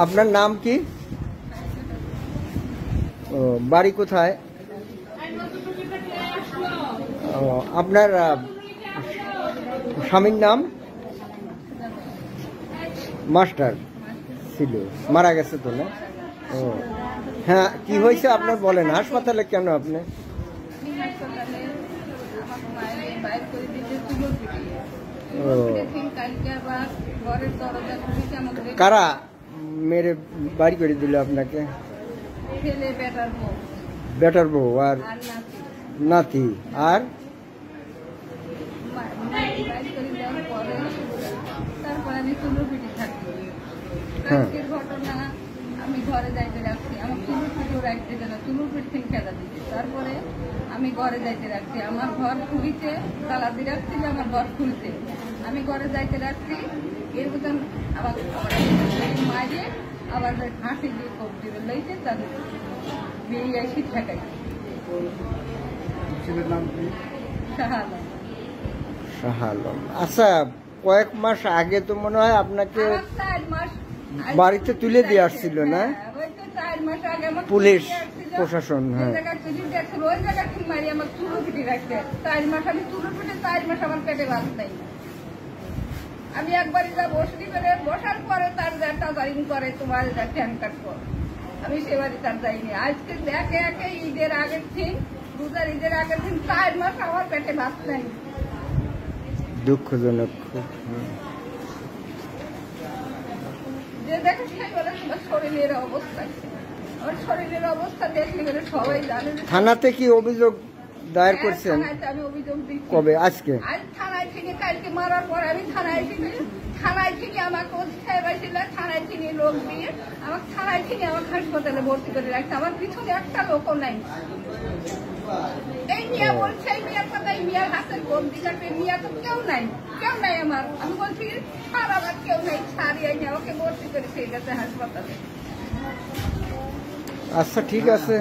আপনার নাম কি? ও, বাড়ি কোথায়? ও, আপনার স্বামীর নাম? মাস্টার ছিল, মারা গেছে তো না? ও হ্যাঁ, কি হয়েছে আপনার বলেন, হাসপাতালে কেন আপনি? ও, কারা মেরে বাড়ি করে দিল আপনাকে? বেটার বউ আর নাতি। আর তারপরে আমি চুলোপিটি থাকি। আজকের ঘটনা, আমি ঘরে যাইতে রাখছি, আমার চুলোপিটিও রাখতে দেয় না, চুলোপিটি থেকে খেলা দিতে। তারপরে আমি ঘরে যাইতে রাখছি, আমার ঘর খুলিতে তালা দিয়ে রাখছি যে আমার ঘর খুলতে, আমি ঘরে যাইতে রাখছি। এর মতন আমার মাঝে আবার হাসি দিয়ে কোপ দিবে লইতে, তাদের বিয়ে আসি ঠেকাই। শাহ আলম। আচ্ছা, কয়েক মাস আগে তো মনে হয় আপনাকে বাড়িতে তুলে দিয়ে আসছিল না পুলিশ প্রশাসন? হ্যাঁ, ওই জায়গা ঠিক মারি আমার চুলো পিটি রাখতে 4 মাস, আমি চুলো পিটে 4 মাস আমার পেটে বাস নাই। আমি একবারই যা বসলি করে বসার পরে তার একটা জারিং করে তোমার ট্যান কাটবো, আমি সে বাড়ি তার যাইনি। আজকে একে একে ঈদের আগের দিন, রোজার ঈদের আগের দিন 4 মাস আমার পেটে বাস নাই। দুঃখজনক। যে দেখে সেই বলে তোমার শরীরের অবস্থা, আমার শরীরের অবস্থা দেখলে গেলে সবাই জানে। থানাতে কি অভিযোগ দায়ের করছেন? আমি অভিযোগ দিচ্ছি। কবে? আজকে? আজ থানায় থেকে কালকে মারার পর আমি থানায় থেকে আমাকে থানায় থেকে লোক দিয়ে আমাকে থানায় থেকে আমার হাসপাতালে ভর্তি করে রাখছে। আমার পিছনে একটা লোকও নাই। এই মিয়া বলছে, এই মিয়ার কথা, এই মিয়ার হাতের বন্দি কাটবে, মিয়া তো কেউ নাই আমার। আমি বলছি আর আমার কেউ নাই, ছাড়িয়ে আমাকে ভর্তি করে সেই গেছে হাসপাতালে। আচ্ছা, ঠিক আছে।